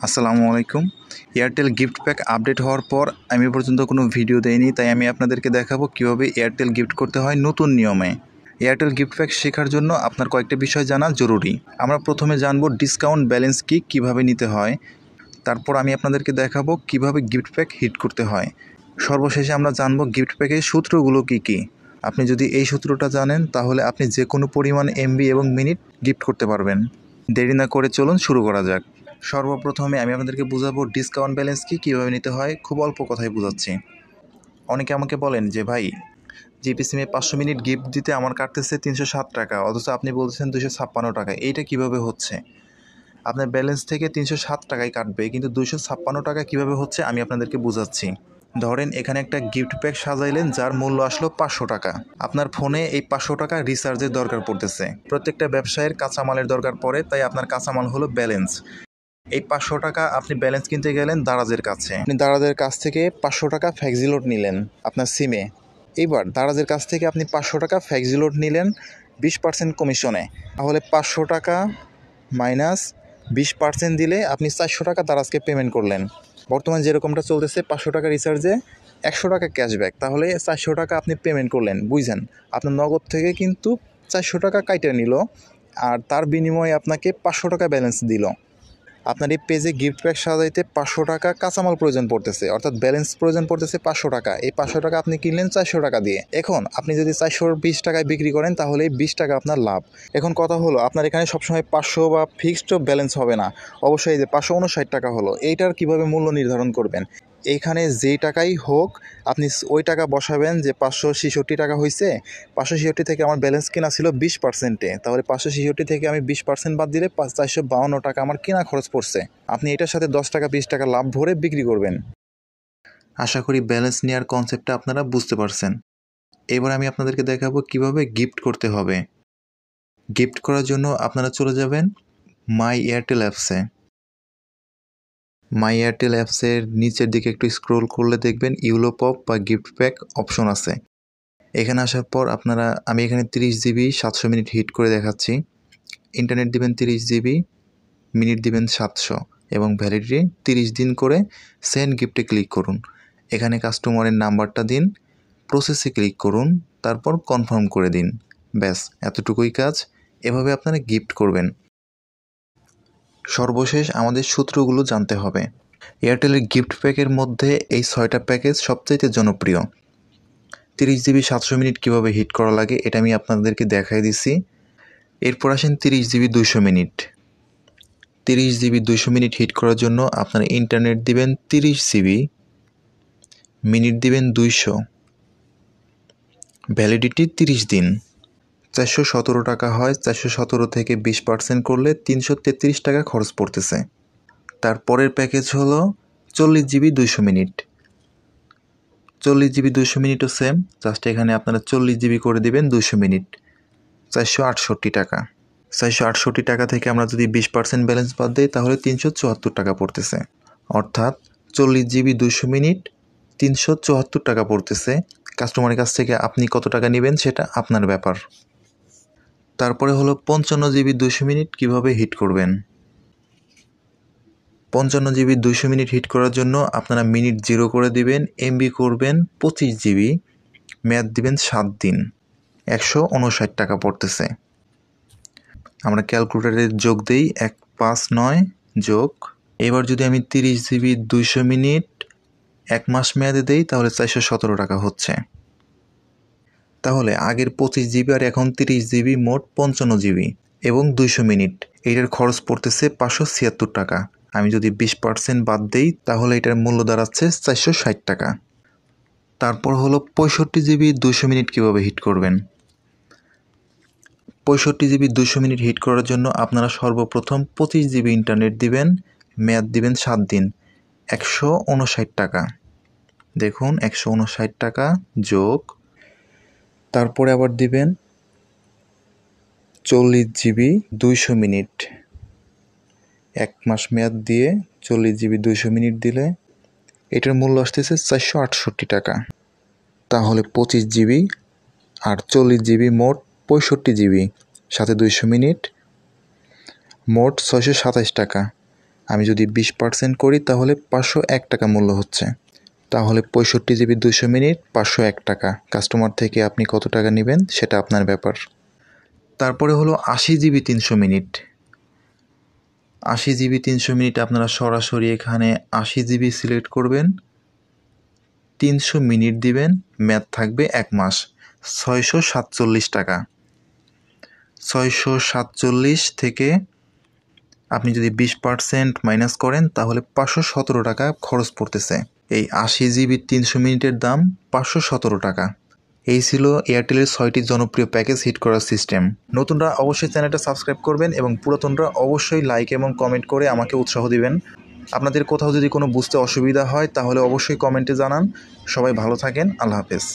আসসালামু আলাইকুম। Airtel gift pack update হওয়ার পর আমি পর্যন্ত কোনো ভিডিও দেইনি, তাই আমি আপনাদেরকে দেখাবো কীভাবে এয়ারটেল গিফট করতে হয় নতুন নিয়মে। এয়ারটেল গিফট প্যাক শেখার জন্য আপনার কয়েকটা বিষয় জানা জরুরি। আমরা প্রথমে জানবো ডিসকাউন্ট ব্যালেন্স কীভাবে নিতে হয়, তারপর আমি আপনাদেরকে দেখাবো কিভাবে গিফট প্যাক হিট করতে হয়। সর্বশেষে আমরা জানবো গিফট প্যাকের সূত্রগুলো কী। আপনি যদি এই সূত্রটা জানেন তাহলে আপনি যে কোনো পরিমাণ এমবি এবং মিনিট গিফট করতে পারবেন। দেরি না করে চলুন শুরু করা যাক। সর্বপ্রথমে আমি আপনাদেরকে বোঝাবো ডিসকাউন্ট ব্যালেন্স কীভাবে নিতে হয়। খুব অল্প কথায় বোঝাচ্ছি। অনেকে আমাকে বলেন যে ভাই, জিপি সিমে 500 মিনিট গিফট দিতে আমার কাটতেছে 307 টাকা, অথচ আপনি বলছেন 256 টাকা। এইটা কিভাবে হচ্ছে? আপনার ব্যালেন্স থেকে 307 টাকাই কাটবে, কিন্তু 256 টাকা কিভাবে হচ্ছে আমি আপনাদেরকে বোঝাচ্ছি। ধরেন এখানে একটা গিফট প্যাক সাজাইলেন যার মূল্য আসলো 500 টাকা। আপনার ফোনে এই 500 টাকা রিচার্জের দরকার পড়তেছে। প্রত্যেকটা ব্যবসায়ের কাঁচামালের দরকার পড়ে, তাই আপনার কাঁচামাল হলো ব্যালেন্স। এই 500 টাকা আপনি ব্যালেন্স কিনতে গেলেন দারাজের কাছে। আপনি দারাজের কাছ থেকে 500 টাকা ফ্যাক্সি লোড নিলেন আপনার সিমে। এইবার দারাজের কাছ থেকে আপনি 500 টাকা ফ্যাক্সি লোড নিলেন 20% কমিশনে। তাহলে 500 টাকা মাইনাস 20% দিলে আপনি 400 টাকা দারাজকে পেমেন্ট করলেন। বর্তমানে যেরকমটা চলতেছে 500 টাকা রিচার্জে 100 টাকা ক্যাশব্যাক, তাহলে 400 টাকা আপনি পেমেন্ট করলেন। বুঝছেন, আপনার নগদ থেকে কিন্তু 400 টাকা কাইটে নিল, আর তার বিনিময়ে আপনাকে 500 টাকা ব্যালেন্স দিল। আপনার এই পেজে গিফট প্যাক সাজাইতে 500 টাকা কাঁচামাল প্রয়োজন পড়তেছে, অর্থাৎ ব্যালেন্স প্রয়োজন পড়তেছে 500 টাকা। এই 500 টাকা আপনি কিনলেন 400 টাকা দিয়ে। এখন আপনি যদি 420 টাকায় বিক্রি করেন তাহলে 20 টাকা আপনার লাভ। এখন কথা হলো, আপনার এখানে সবসময় 500 বা ফিক্সড ব্যালেন্স হবে না, অবশ্যই যে 559 টাকা হলো। এইটার কিভাবে মূল্য নির্ধারণ করবেন? এইখানে যেই টাকাই হোক আপনি ওই টাকা বসাবেন যে 566 টাকা হয়েছে। 566 থেকে আমার ব্যালেন্স কেনা ছিল 20%-এ, তাহলে 566 থেকে আমি 20% বাদ দিলে 452 টাকা আমার কেনা খরচ পড়ছে। আপনি এটার সাথে 10 টাকা 20 টাকা লাভ ভরে বিক্রি করবেন। আশা করি ব্যালেন্স নেওয়ার কনসেপ্টটা আপনারা বুঝতে পারছেন। এবার আমি আপনাদেরকে দেখাবো কিভাবে গিফট করতে হবে। গিফট করার জন্য আপনারা চলে যাবেন মাই এয়ারটেল অ্যাপসে। মাই এয়ারটেল অ্যাপসের নিচের দিকে একটু স্ক্রোল করলে দেখবেন ইউলো পপ বা গিফট প্যাক অপশন আছে। এখানে আসার পর আমি এখানে 30 জিবি 700 মিনিট হিট করে দেখাচ্ছি। ইন্টারনেট দিবেন 30 জিবি, মিনিট দিবেন 700 এবং ভ্যালিডিটি 30 দিন করে সেন্ড গিফটে ক্লিক করুন। এখানে কাস্টমারের নাম্বারটা দিন, প্রসেসে ক্লিক করুন, তারপর কনফার্ম করে দিন। ব্যাস, এতটুকুই কাজ। এভাবে আপনারা গিফট করবেন। সর্বশেষ আমাদের সূত্রগুলো জানতে হবে। এয়ারটেলের গিফট প্যাকের মধ্যে এই 6টা প্যাকেজ সবচাইতে জনপ্রিয়। 30 জিবি 700 মিনিট কীভাবে হিট করা লাগে এটা আমি আপনাদেরকে দেখাই দিছি। এরপর আসেন 30 GB 200 minute. 30 GB 200 minute hit করার জন্য আপনারা ইন্টারনেট দিবেন 30 জিবি, মিনিট দিবেন 200, ভ্যালিডিটি 30 দিন। 417 টাকা হয়। 417 থেকে 20% করলে 333 টাকা খরচ পড়তেছে। তারপরের প্যাকেজ হলো 40 জিবি 200 মিনিট। 40 জিবি 200 মিনিটও সেম, জাস্ট এখানে আপনারা 40 জিবি করে দিবেন 200 মিনিট, 468 টাকা। 468 টাকা থেকে আমরা যদি 20% ব্যালেন্স বাদ দিই তাহলে 374 টাকা পড়তেছে। অর্থাৎ 40 জিবি 200 মিনিট 374 টাকা পড়তেছে। কাস্টমারের কাছ থেকে আপনি কত টাকা নেবেন সেটা আপনার ব্যাপার। তারপরে হলো 55 জিবি 200 মিনিট কীভাবে হিট করবেন। 55 জিবি 200 মিনিট হিট করার জন্য আপনারা মিনিট 0 করে দিবেন, এমবি করবেন 25 জিবি, মেয়াদ দিবেন 7 দিন, 159 টাকা পড়তেছে। আমরা ক্যালকুলেটারে যোগ দিই 159 যোগ। এবার যদি আমি 30 জিবি 200 মিনিট 1 মাস মেয়াদে দেই তাহলে 417 টাকা হচ্ছে। তাহলে আগের 25 জিবি আর এখন 30 জিবি মোট 55 জিবি এবং 200 মিনিট, এটার খরচ পড়তেছে 576 টাকা। আমি যদি 20% বাদ দেই তাহলে এটার মূল্য দাঁড়াচ্ছে 460 টাকা। তারপর হলো 65 জিবি 200 মিনিট কীভাবে হিট করবেন। 65 জিবি 200 মিনিট হিট করার জন্য আপনারা সর্বপ্রথম 25 জিবি ইন্টারনেট দিবেন, মেয়াদ দিবেন 7 দিন, 159 টাকা। দেখুন 159 টাকা যোগ, তারপরে আবার দিবেন 40 জিবি 200 মিনিট, 1 মাস মেয়াদ দিয়ে 40 জিবি 200 মিনিট দিলে এটার মূল্য আসতেছে 468 টাকা। তাহলে 25 জিবি আর 40 জিবি মোট 65 জিবি, সাথে 200 মিনিট, মোট 627 টাকা। আমি যদি 20% করি তাহলে 501 টাকা মূল্য হচ্ছে। তাহলে 65 জিবি 200 মিনিট 501 টাকা। কাস্টমার থেকে আপনি কত টাকা নেবেন সেটা আপনার ব্যাপার। তারপরে হলো 80 জিবি 300 মিনিট। 80 জিবি 300 মিনিট আপনারা সরাসরি এখানে 80 জিবি সিলেক্ট করবেন, 300 মিনিট দিবেন, মেয়াদ থাকবে 1 মাস, 647 টাকা। 647 থেকে আপনি যদি 20% মাইনাস করেন তাহলে 517 টাকা খরচ পড়তেছে। এই 80 জিবি 300 মিনিটের দাম 517 টাকা। এই ছিল এয়ারটেলের 6টি জনপ্রিয় প্যাকেজ হিট করার সিস্টেম। নতুনরা অবশ্যই চ্যানেলটা সাবস্ক্রাইব করবেন এবং পুরাতনরা অবশ্যই লাইক এবং কমেন্ট করে আমাকে উৎসাহ দিবেন। আপনাদের কোথাও যদি কোনো বুঝতে অসুবিধা হয় তাহলে অবশ্যই কমেন্টে জানান। সবাই ভালো থাকেন। আল্লাহ হাফেজ।